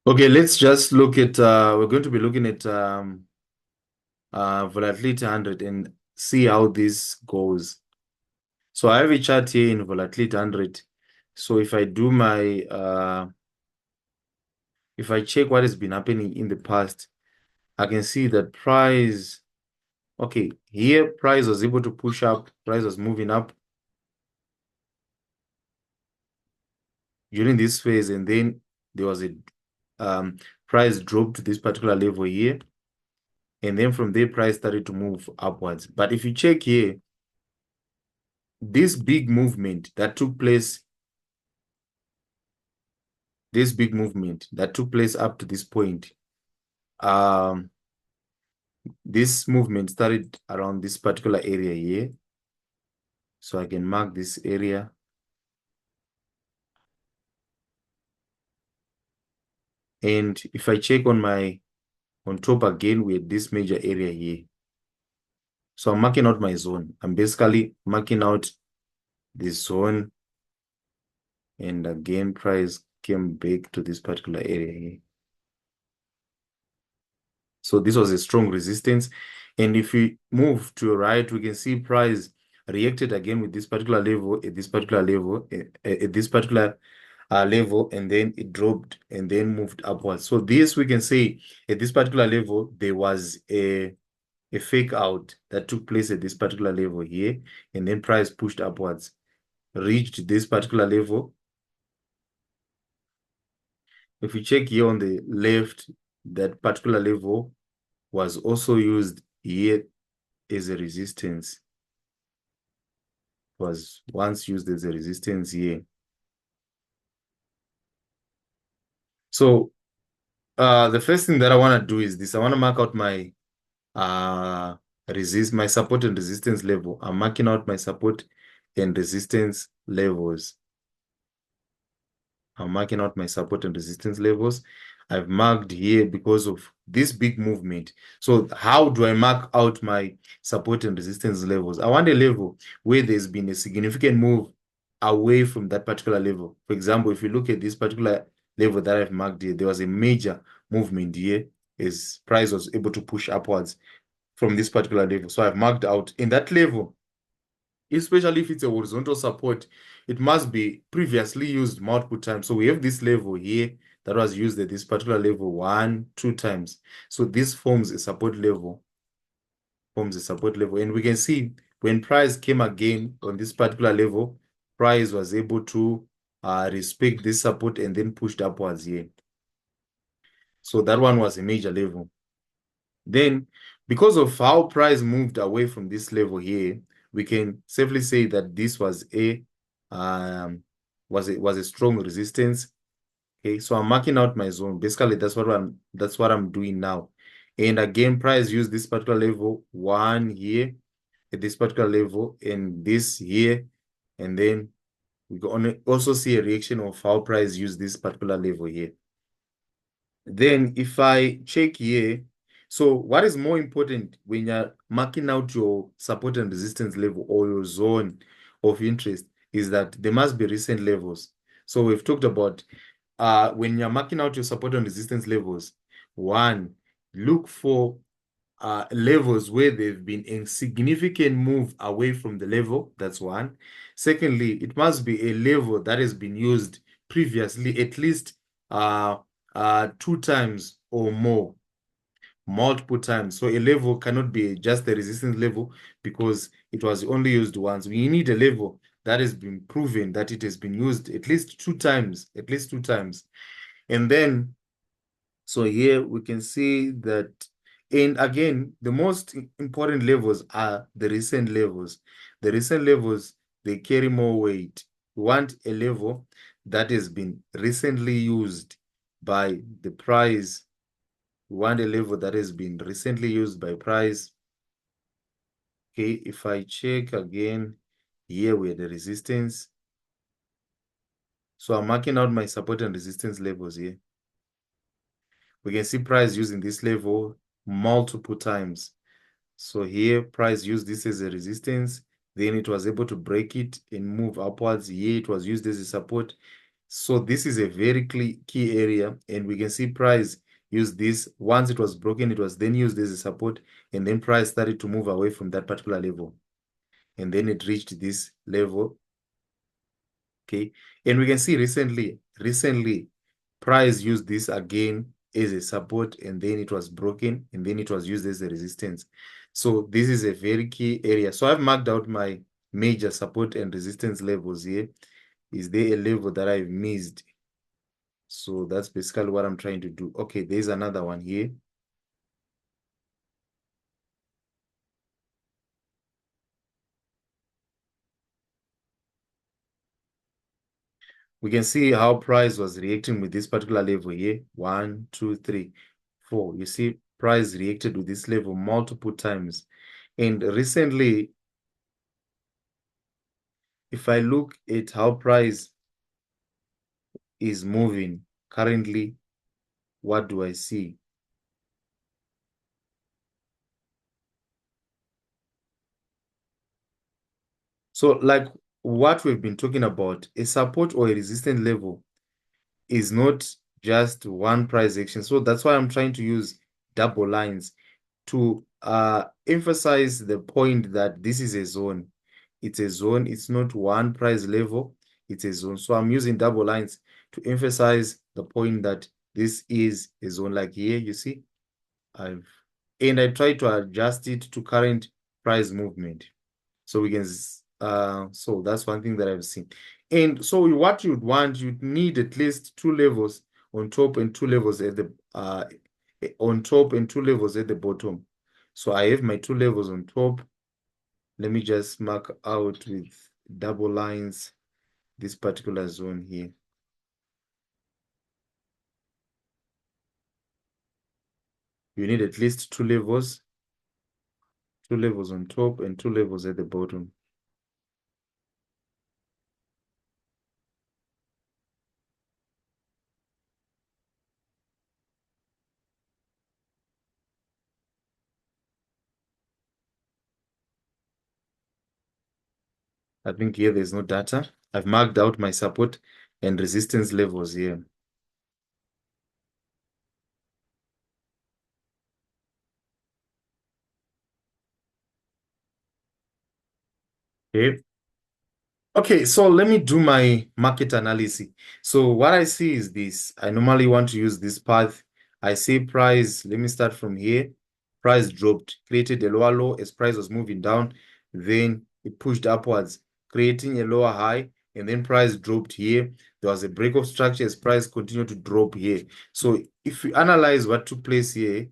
Okay, let's just look at, we're going to be looking at volatility 100 and see how this goes. So I have a chart here in volatility 100. So if I do my, if I check what has been happening in the past, I can see that price, okay, here price was able to push up, price was moving up during this phase, and then there was a price drop to this particular level here. And then from there, price started to move upwards. But if you check here, this big movement that took place, up to this point, this movement started around this particular area here. So I can mark this area. And if I check on top again, we had this major area here. So I'm marking out my zone. I'm basically marking out this zone. And again, price came back to this particular area here. So this was a strong resistance. And if we move to the right, we can see price reacted again with this particular level, at this particular level, at this particular level, and then it dropped and then moved upwards. So this, we can say at this particular level, there was a fake out that took place at this particular level here, and then price pushed upwards, reached this particular level. If we check here on the left, that particular level was also used here as a resistance. Was once used as a resistance here. So the first thing that I want to do is this. I want to mark out my my support and resistance level. I'm marking out my support and resistance levels. I'm marking out my support and resistance levels. I've marked here because of this big movement. So how do I mark out my support and resistance levels? I want a level where there's been a significant move away from that particular level. For example, if you look at this particular level that I've marked here, there was a major movement here as price was able to push upwards from this particular level. So I've marked out in that level, especially if it's a horizontal support, it must be previously used multiple times. So we have this level here that was used at this particular level 1, 2 times. So this forms a support level, and we can see when price came again on this particular level, price was able to respect this support and then pushed upwards here. So that one was a major level. Then, because of how price moved away from this level here, we can safely say that this was a strong resistance. Okay, so I'm marking out my zone. Basically, that's what I'm doing now. And again, price used this particular level 1 here at this particular level and this here, and then we can also see a reaction of how price used this particular level here. Then if I check here, so what is more important when you're marking out your support and resistance level or your zone of interest is that there must be recent levels. So we've talked about when you're marking out your support and resistance levels, one, look for levels where they've been a significant move away from the level. That's one. Secondly, it must be a level that has been used previously at least 2 times or more, multiple times. So a level cannot be just the resistance level because it was only used once. We need a level that has been proven that it has been used at least 2 times, And then, so here we can see that, and again, the most important levels are the recent levels. The recent levels, they carry more weight. We want a level that has been recently used by the price. We want a level that has been recently used by price. Okay, if I check again, here we have the resistance. So I'm marking out my support and resistance levels here. We can see price using this level multiple times. So here, price used this as a resistance. Then it was able to break it and move upwards. Here, it was used as a support. So this is a very key area, and we can see price use this. Once it was broken, it was then used as a support, and then price started to move away from that particular level. And then it reached this level. Okay. And we can see recently, price used this again as a support, and then it was broken, and then it was used as a resistance. So this is a very key area. So I've marked out my major support and resistance levels here. Is there a level that I've missed? So that's basically what I'm trying to do. Okay, there's another one here. We can see how price was reacting with this particular level here. 1, 2, 3, 4. You see price reacted with this level multiple times. And recently, if I look at how price is moving currently, what do I see? So like what we've been talking about, a support or a resistance level is not just one price action. So that's why I'm trying to use double lines to emphasize the point that this is a zone. It's a zone. It's not one price level. It's a zone. So I'm using double lines to emphasize the point that this is a zone. Like here, you see, and I try to adjust it to current price movement. So we can, so that's one thing that I've seen. And so what you'd want, you'd need at least two levels on top and two levels at the, on top and two levels at the bottom. So I have my two levels on top. Let me just mark out with double lines this particular zone here. You need at least two levels on top and two levels at the bottom. I think here there's no data. I've marked out my support and resistance levels here. Okay. Okay, so let me do my market analysis. So what I see is this. I normally want to use this path. I see price. Let me start from here. Price dropped, created a lower low as price was moving down. Then it pushed upwards, creating a lower high. And then price dropped here. There was a break of structure as price continued to drop here. So if you analyze what took place here,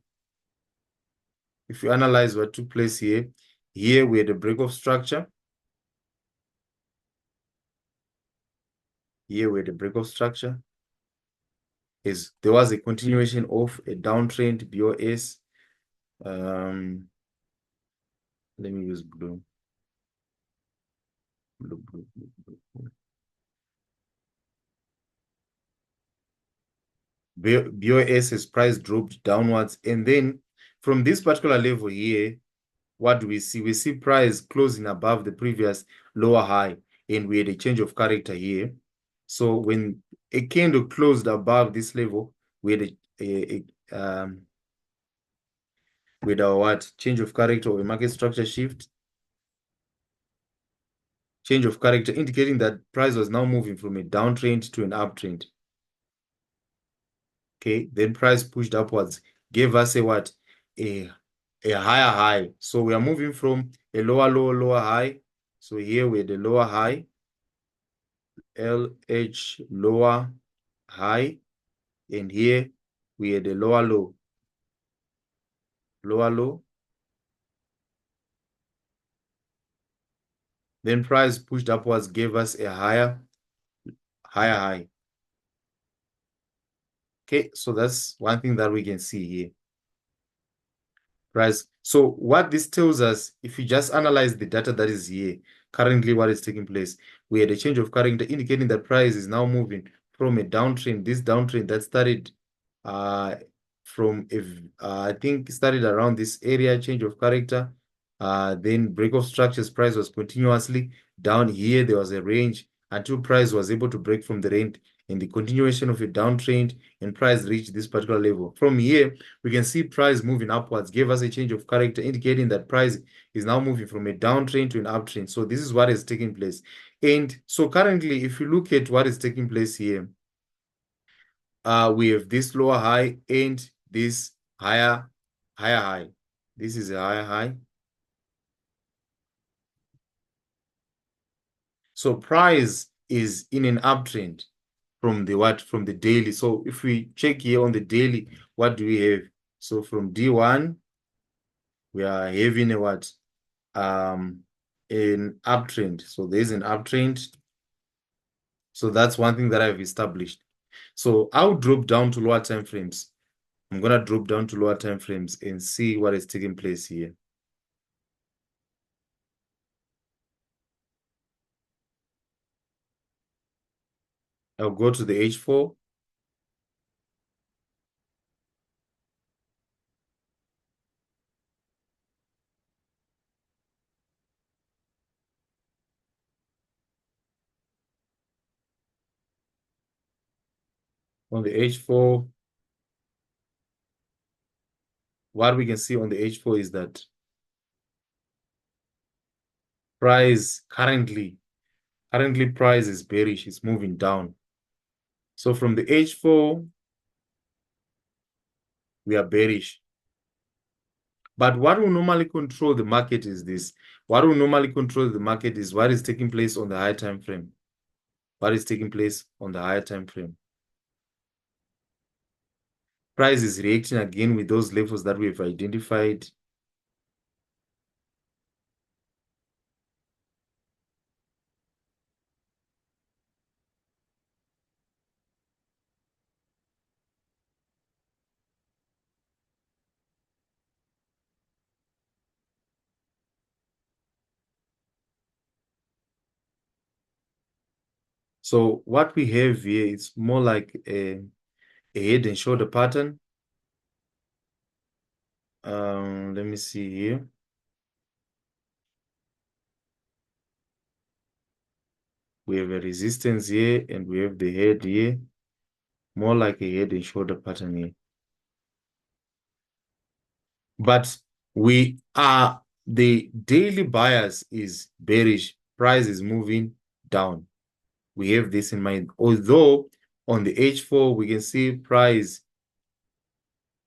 here we had a break of structure. Here we had a break of structure. Is there was a continuation of a downtrend BOS. Let me use blue. Blue. BOS's price dropped downwards, and then from this particular level here, what do we see? We see price closing above the previous lower high, and we had a change of character here. So when a candle closed above this level, we had with our what? Change of character or a market structure shift. Change of character indicating that price was now moving from a downtrend to an uptrend. Okay, then price pushed upwards, gave us a what? A higher high. So we are moving from a lower high. So here we had a lower high, LH lower high, and here we had a lower low. Then price pushed upwards, gave us a higher high. Okay, so that's one thing that we can see here. Right. So what this tells us, if you just analyze the data that is here, currently what is taking place, we had a change of character indicating that price is now moving from a downtrend. This downtrend that started from I think started around this area, change of character. Then break of structures, price was continuously down here. There was a range. until price was able to break from the range in the continuation of a downtrend, and price reached this particular level. From here, we can see price moving upwards, gave us a change of character, indicating that price is now moving from a downtrend to an uptrend. So this is what is taking place. And so currently, if you look at what is taking place here, we have this lower high and this higher high. This is a higher high. So price is in an uptrend from the what? From the daily. So if we check here on the daily, what do we have? So from D1, we are having a what? An uptrend. So there's an uptrend. So that's one thing that I've established. So I'll drop down to lower time frames. I'm gonna drop down to lower time frames and see what is taking place here. I'll go to the H4. On the H4, what we can see on the H4 is that price currently price is bearish, it's moving down. So from the H4, we are bearish. But what will normally control the market is this. What will normally control the market is what is taking place on the higher time frame. What is taking place on the higher time frame. Price is reacting again with those levels that we've identified. So what we have here is more like a head and shoulder pattern. Let me see here. We have a resistance here and we have the head here. More like a head and shoulder pattern here. But the daily bias is bearish. Price is moving down. We have this in mind. Although on the H4, we can see price,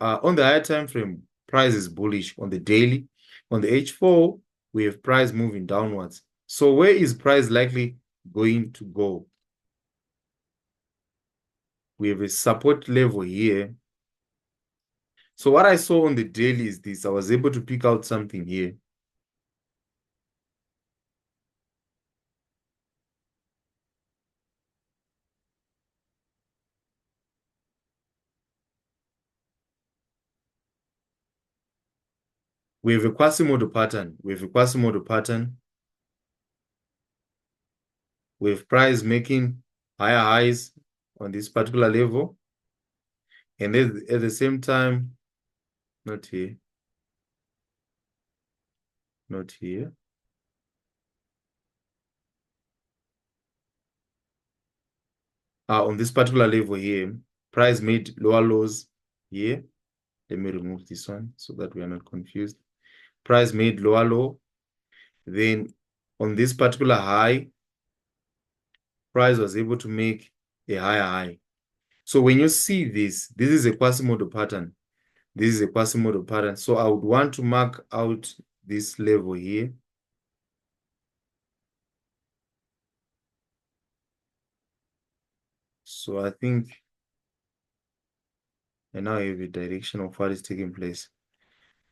on the higher time frame, price is bullish on the daily. On the H4, we have price moving downwards. So where is price likely going to go? We have a support level here. So what I saw on the daily is this. I was able to pick out something here. We have a Quasimodo pattern. We have a Quasimodo pattern. We have price making higher highs on this particular level. And at the same time, not here, not here. On this particular level here, price made lower lows here. Let me remove this one so that we are not confused. Price made lower low. Then on this particular high, price was able to make a higher high. So when you see this is a Quasimodo pattern. This is a Quasimodo pattern. So I would want to mark out this level here. So I think I now have a direction of what is taking place.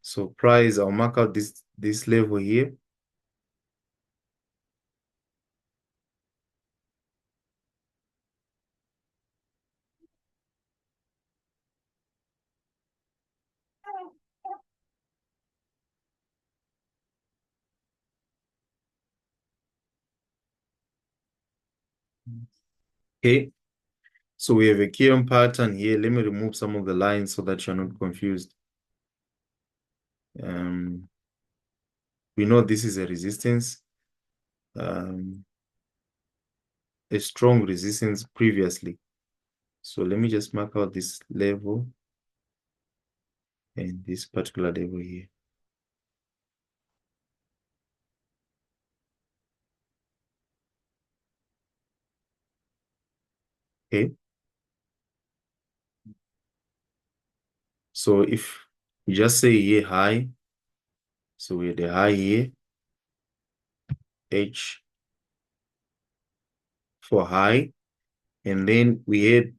So price, I'll mark out this level here. Okay. So we have a key pattern here. Let me remove some of the lines so that you're not confused. We know this is a resistance. a strong resistance previously. So let me just mark out this level and this particular level here. Okay. So if you just say here high, so we had a high here, H for high, and then we had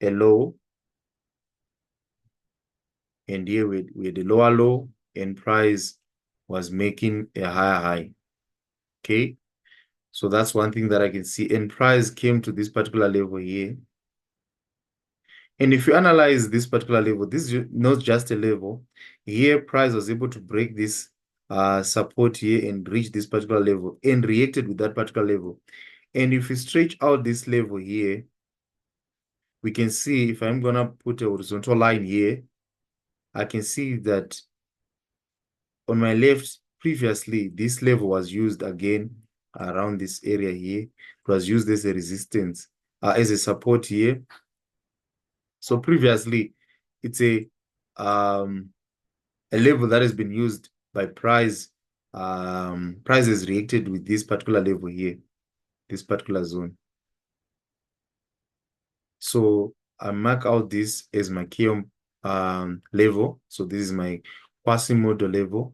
a low, and here we had a lower low, and price was making a higher high. Okay. So that's one thing that I can see. And price came to this particular level here. And if you analyze this particular level, this is not just a level. Here, price was able to break this support here and reach this particular level and reacted with that particular level. And if we stretch out this level here, we can see if I'm going to put a horizontal line here, I can see that on my left, previously, this level was used again around this area here. It was used as a resistance, as a support here. So previously, it's a level that has been used by price. Price has reacted with this particular level here, this particular zone. So I mark out this as my key level. So this is my Quasimodo level.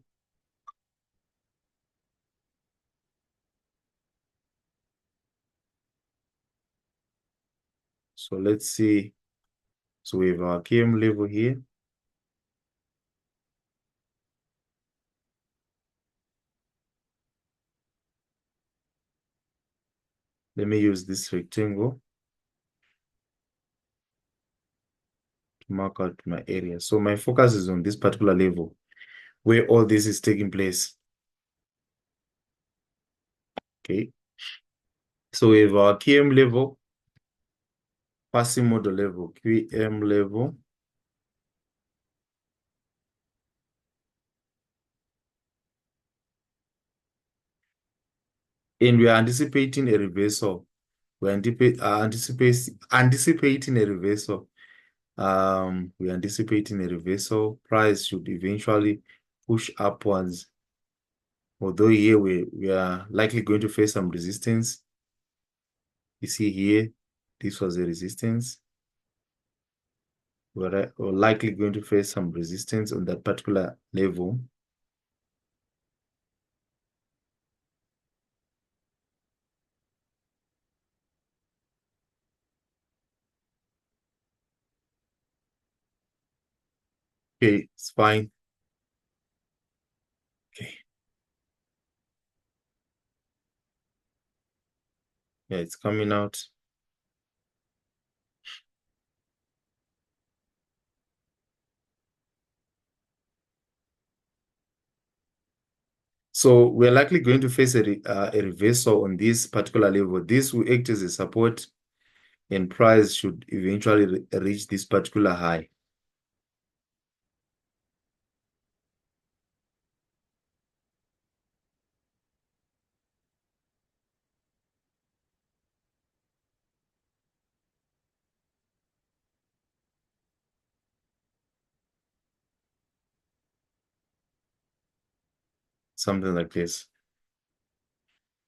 So let's see. So we have our KM level here. Let me use this rectangle to mark out my area. So my focus is on this particular level where all this is taking place. Okay. So we have our KM level, Quasimodo level, QM level. And we are anticipating a reversal. We're anticipating a reversal. We're anticipating a reversal. Price should eventually push upwards. Although here we are likely going to face some resistance. You see here, this was a resistance. We're likely going to face some resistance on that particular level. Okay, it's fine. Okay. Yeah, it's coming out. So we're likely going to face a reversal on this particular level. This will act as a support, and price should eventually reach this particular high. Something like this.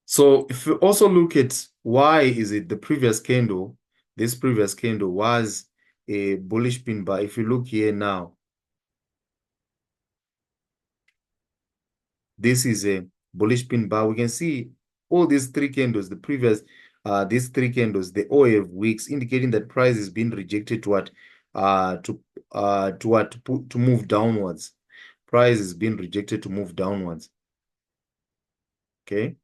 So if you also look at why is it the previous candle, this previous candle was a bullish pin bar. If you look here now, this is a bullish pin bar. We can see all these three candles, the previous, these three candles, they all have wicks indicating that price is being rejected to what, to move downwards. Price is being rejected to move downwards. Okay.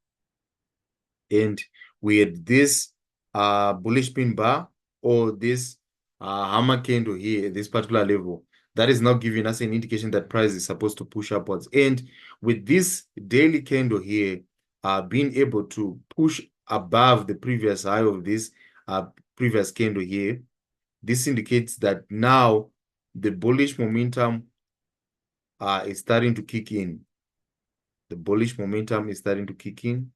And we had this bullish pin bar or this hammer candle here at this particular level that is now giving us an indication that price is supposed to push upwards. And with this daily candle here being able to push above the previous high of this previous candle here, this indicates that now the bullish momentum is starting to kick in. The bullish momentum is starting to kick in.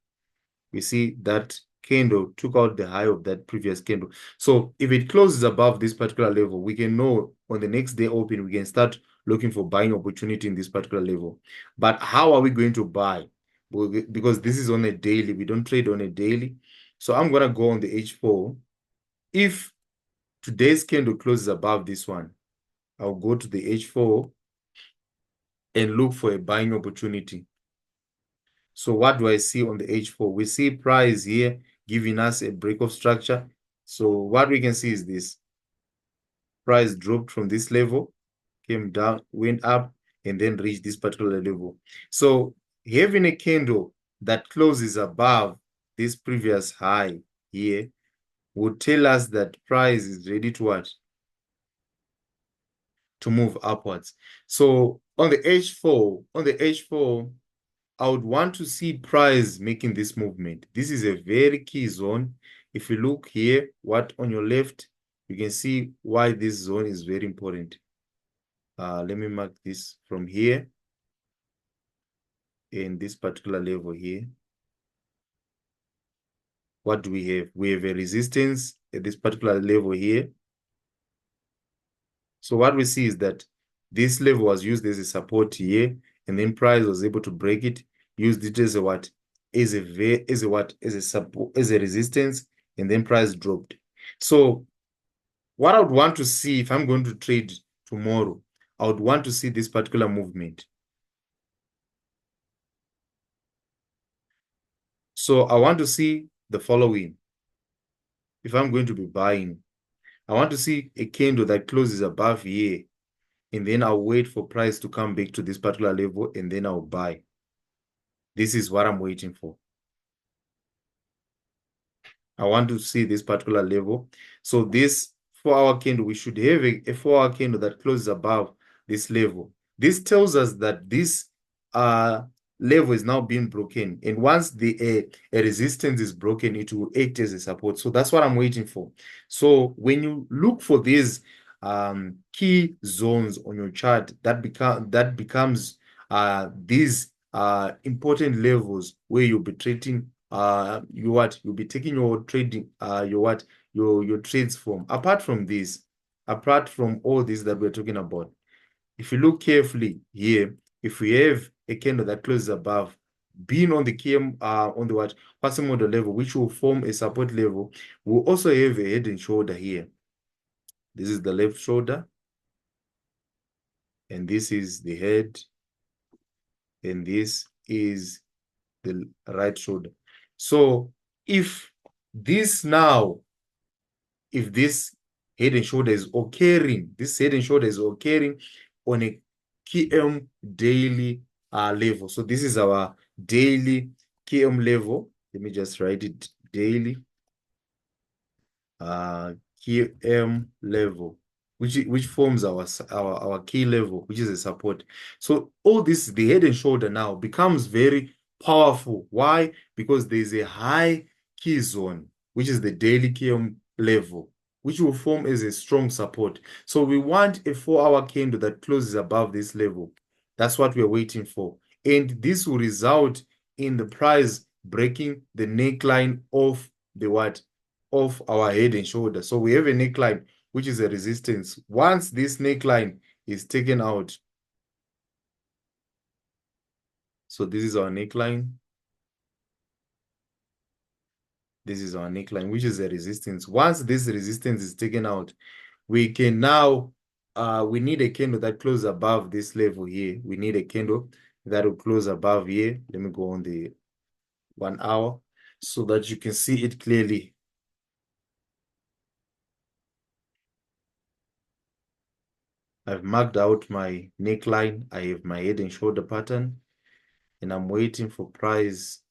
We see that candle took out the high of that previous candle. So if it closes above this particular level, we can know on the next day open, we can start looking for buying opportunity in this particular level. But how are we going to buy? Because this is on a daily, we don't trade on a daily. So I'm going to go on the H4. If today's candle closes above this one, I'll go to the H4 and look for a buying opportunity. So what do I see on the H4? We see price here giving us a break of structure. So what we can see is this. Price dropped from this level, came down, went up, and then reached this particular level. So having a candle that closes above this previous high here would tell us that price is ready to what? To move upwards. So on the H4, I would want to see price making this movement. This is a very key zone. If you look here, what on your left, you can see why this zone is very important. Let me mark this from here in this particular level here. What do we have? We have a resistance at this particular level here. So what we see is that this level was used as a support here, and then price was able to break it, used it as a what? As a support, as a resistance, and then price dropped. So what I would want to see if I'm going to trade tomorrow, I would want to see this particular movement. So I want to see the following. If I'm going to be buying, I want to see a candle that closes above here, and then I'll wait for price to come back to this particular level, and then I'll buy. This is what I'm waiting for. I want to see this particular level. So this 4-hour candle, we should have a 4-hour candle that closes above this level. This tells us that this level is now being broken. And once the a resistance is broken, it will act as a support. So that's what I'm waiting for. So when you look for these key zones on your chart, that becomes these important levels where you'll be trading you'll be taking your trading your trades from. Apart from this, apart from all this that we're talking about, if you look carefully here, if we have a candle that closes above, being on the KM on the what passing model level, which will form a support level, we'll also have a head and shoulder here. This is the left shoulder, and this is the head, and this is the right shoulder. So if this head and shoulder is occurring, this head and shoulder is occurring on a KM daily level. So this is our daily KM level. Let me just write it, daily KM level, which forms our key level, which is a support. So all this, the head and shoulder now becomes very powerful. Why? Because there's a high key zone, which is the daily KM level, which will form as a strong support. So we want a 4-hour candle that closes above this level. That's what we're waiting for. And this will result in the price breaking the neckline of the what? Of our head and shoulder. So we have a neckline, which is a resistance. Once this neckline is taken out, so this is our neckline. This is our neckline, which is a resistance. Once this resistance is taken out, we can now, we need a candle that closes above this level here. We need a candle that will close above here. Let me go on the 1 hour so that you can see it clearly. I've marked out my neckline. I have my head and shoulder pattern, and I'm waiting for price,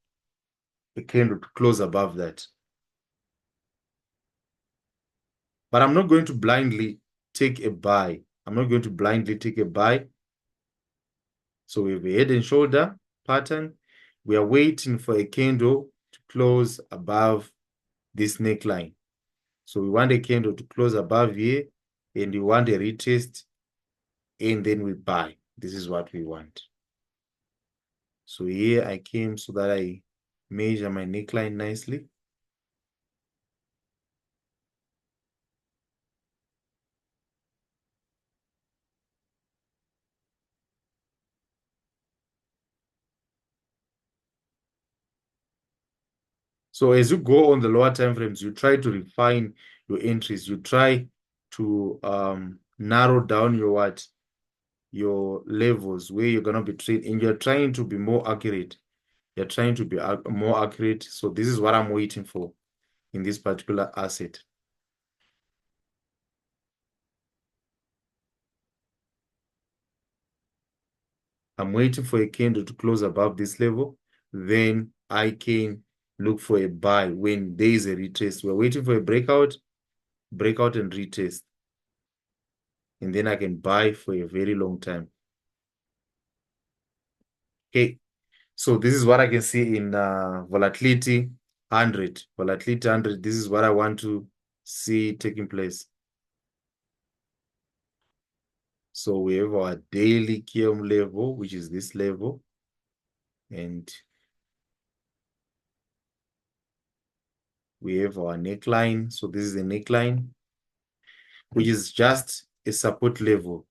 the candle to close above that. But I'm not going to blindly take a buy. I'm not going to blindly take a buy. So we have a head and shoulder pattern. We are waiting for a candle to close above this neckline. So we want a candle to close above here, and we want a retest, and then we buy. This is what we want. So here I came so that I measure my neckline nicely. So as you go on the lower time frames, you try to refine your entries. You try to narrow down your what? Your levels where you're going to be trading, and you're trying to be more accurate. You're trying to be more accurate. So this is what I'm waiting for in this particular asset. I'm waiting for a candle to close above this level. Then I can look for a buy when there is a retest. We're waiting for a breakout and retest. And then I can buy for a very long time. Okay, so this is what I can see in volatility 100. Volatility 100, this is what I want to see taking place. So we have our daily KM level, which is this level. And we have our neckline. So this is the neckline, which is just a support level,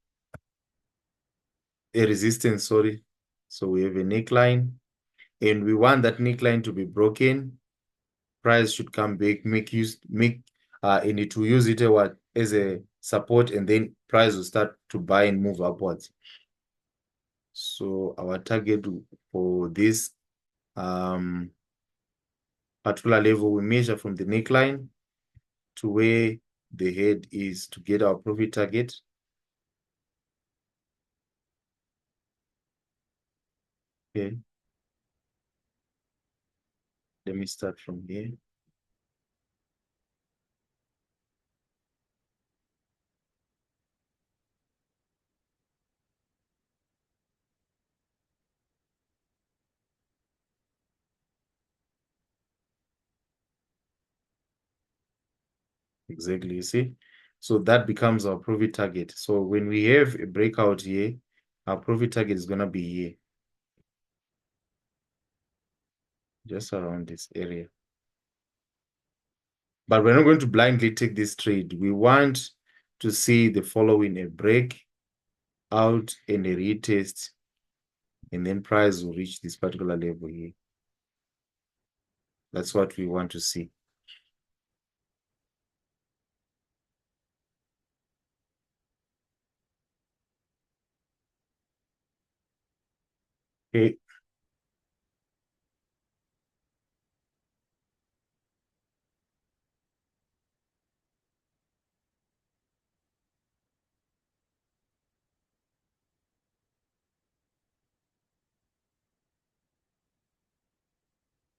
a resistance, sorry. So we have a neckline, and we want that neckline to be broken. Price should come back, and it will use it as a support, and then price will start to buy and move upwards. So our target for this particular level, we measure from the neckline to where the head is to get our profit target. Okay. Let me start from here. Exactly, you see? So that becomes our profit target. So when we have a breakout here, our profit target is going to be here. Just around this area. But we're not going to blindly take this trade. We want to see the following: a break out and a retest, and then price will reach this particular level here. That's what we want to see. Okay.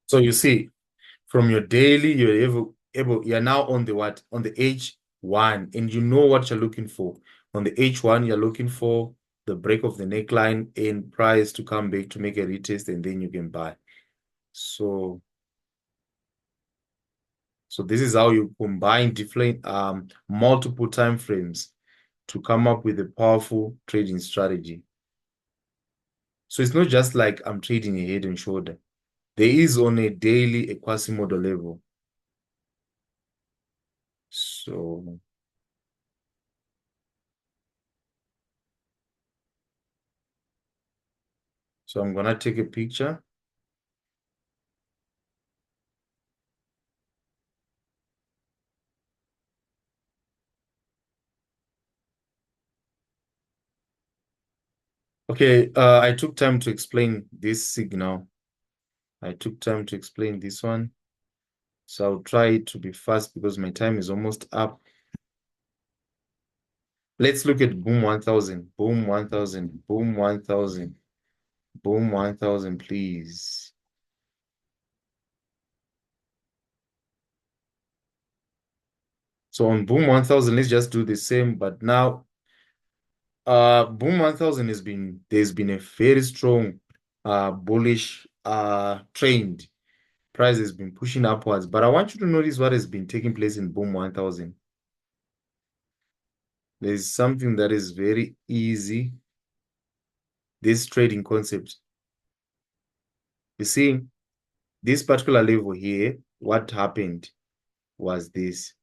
So you see, from your daily, you're now on the what? On the H1, and you know what you're looking for. On the H1, you're looking for the break of the neckline and price to come back to make a retest, and then you can buy. So this is how you combine different multiple time frames to come up with a powerful trading strategy. So it's not just like I'm trading a head and shoulder. There is on a daily a quasi-model level. So I'm gonna take a picture. Okay, I took time to explain this signal. I took time to explain this one. So I'll try to be fast because my time is almost up. Let's look at boom 1000, boom 1000, boom 1000, boom 1000, please. So on boom 1000, let's just do the same, but now boom 1000 there's been a very strong bullish trend. Price has been pushing upwards, but I want you to notice what has been taking place in boom 1000. There's something that is very easy, this trading concept. You see, this particular level here, what happened was this.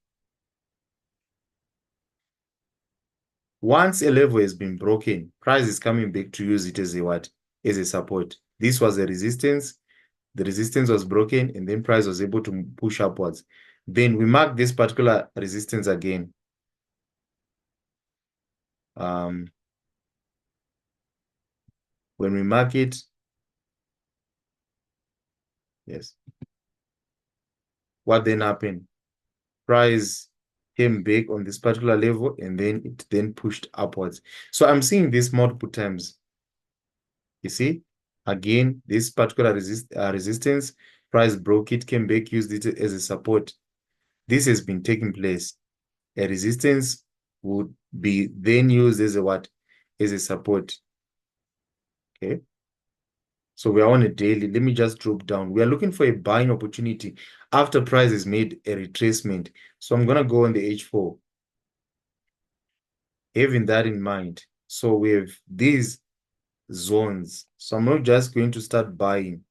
Once a level has been broken, price is coming back to use it as a what? As a support. This was a resistance. the resistance was broken, and then price was able to push upwards. Then we mark this particular resistance again. When we mark it, yes, what then happened? Price came back on this particular level, and then it then pushed upwards. So I'm seeing this multiple times. You see, again, this particular resistance, price broke it, came back, used it as a support. This has been taking place. A resistance would be then used as a what? As a support. Okay. So we are on a daily. Let me just drop down. We are looking for a buying opportunity after price has made a retracement. So I'm going to go on the H4. Having that in mind. So we have these zones. So I'm not just going to start buying.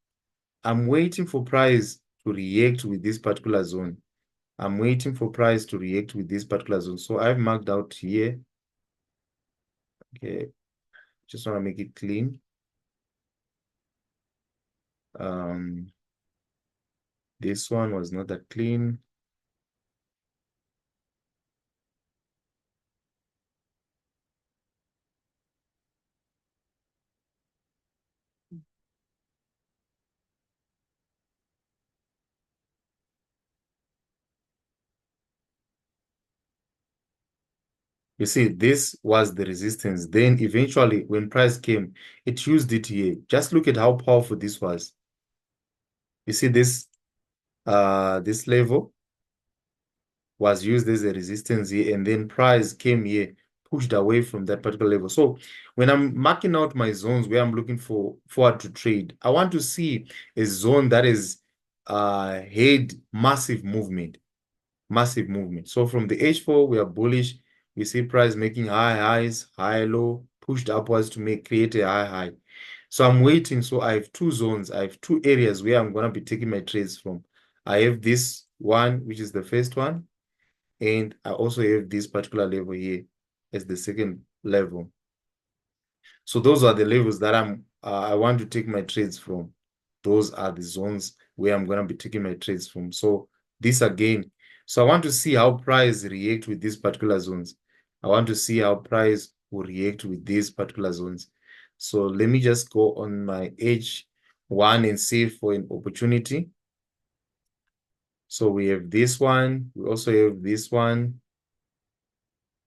I'm waiting for price to react with this particular zone. I'm waiting for price to react with this particular zone. So I've marked out here. Okay. Just want to make it clean. This one was not that clean. You see, this was the resistance. Then eventually, when price came, it used it here. Just look at how powerful this was. You see this level was used as a resistance here, and then price came here, pushed away from that particular level. So when I'm marking out my zones where I'm looking forward to trade, I want to see a zone that is had massive movement. Massive movement. So from the H4, we are bullish. We see price making high highs, high low, pushed upwards to create a high high. So I'm waiting. So I have two zones. I have two areas where I'm going to be taking my trades from. I have this one, which is the first one. And I also have this particular level here as the second level. So those are the levels that I want to take my trades from. Those are the zones where I'm going to be taking my trades from. So this again, so I want to see how price react with these particular zones. I want to see how price will react with these particular zones. So let me just go on my H1 and see for an opportunity. So we have this one. We also have this one.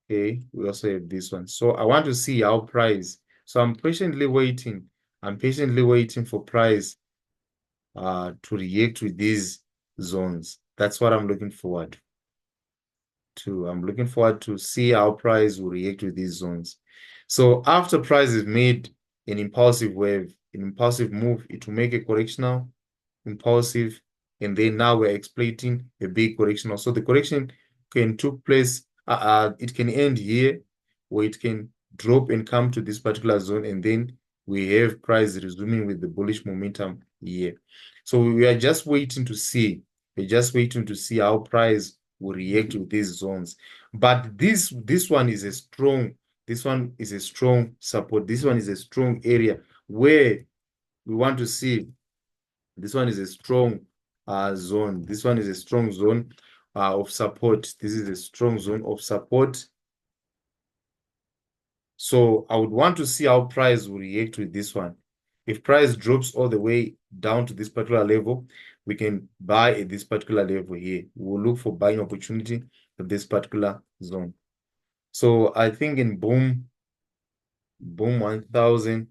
Okay, we also have this one. So I want to see how price. So I'm patiently waiting. I'm patiently waiting for price to react with these zones. That's what I'm looking forward to. I'm looking forward to see how price will react with these zones. So after price is made an impulsive wave, an impulsive move, it will make a correctional, impulsive, and then now we're exploiting a big correctional. So the correction can take place, it can end here, or it can drop and come to this particular zone, and then we have price resuming with the bullish momentum here. So we are just waiting to see. We're just waiting to see how price will react with these zones. But this one is a strong, this one is a strong support. This one is a strong area where we want to see. This one is a strong zone. This one is a strong zone of support. This is a strong zone of support. So I would want to see how price will react with this one. If price drops all the way down to this particular level, we can buy at this particular level here. We'll look for buying opportunity at this particular zone. So I think in boom 1000,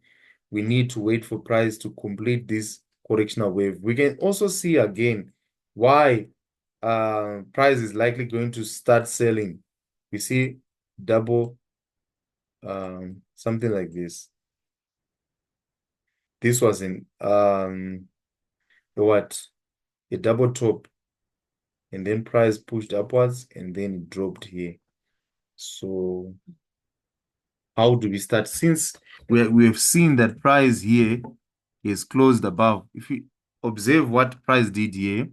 we need to wait for price to complete this correctional wave. We can also see again why price is likely going to start selling. We see double something like this. This was in what? A double top, and then price pushed upwards and then it dropped here. So how do we start? Since we have seen that price here is closed above. If you observe what price did here,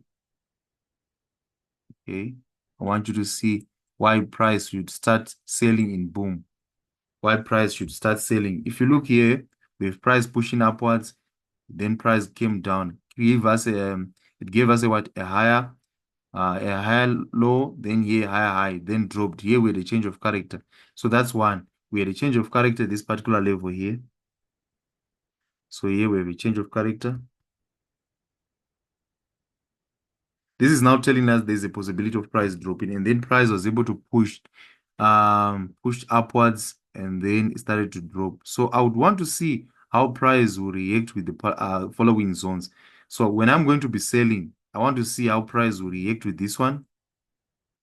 okay, I want you to see why price should start selling in boom. Why price should start selling. If you look here, we have price pushing upwards, then price came down. it gave us a what? A higher low, then here higher high, then dropped. Here we had a change of character. So that's one. We had a change of character at this particular level here. So here we have a change of character. This is now telling us there's a possibility of price dropping, and then price was able to push upwards, and then it started to drop. So I would want to see how price will react with the following zones. So when I'm going to be selling, I want to see how price will react with this one.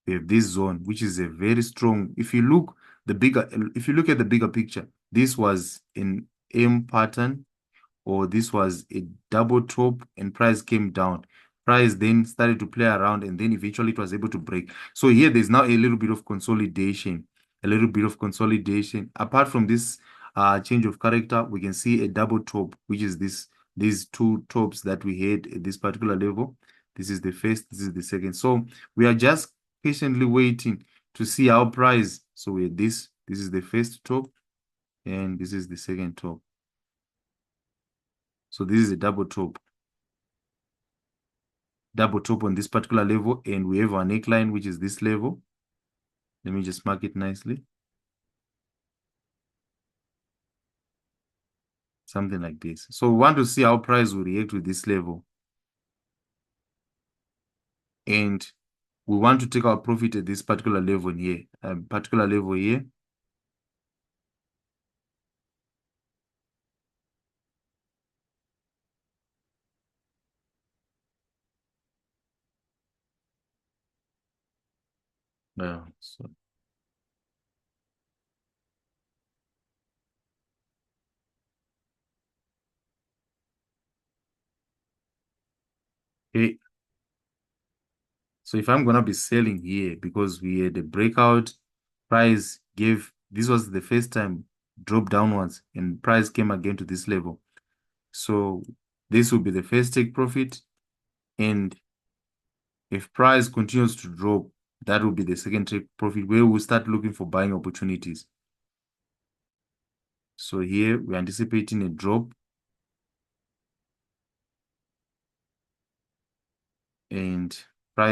We have this zone, which is a very strong. If you look at the bigger picture, this was an M pattern, or this was a double top, and price came down. Price then started to play around, and then eventually it was able to break. So here there's now a little bit of consolidation, Apart from this change of character, we can see a double top, which is these two tops that we had at this particular level. This is the first, this is the second. So we are just patiently waiting to see our price. So we had this is the first top, and this is the second top. So this is a double top on this particular level, and we have our neckline, which is this level. Let me just mark it nicely. Something like this. So we want to see how price will react with this level. And we want to take our profit at this particular level here. So okay. So if I'm gonna be selling here, because we had a breakout, price gave, this was the first time, drop downwards, and price came again to this level. So this will be the first take profit, and if price continues to drop, that will be the second take profit, where we'll start looking for buying opportunities. So here we're anticipating a drop, and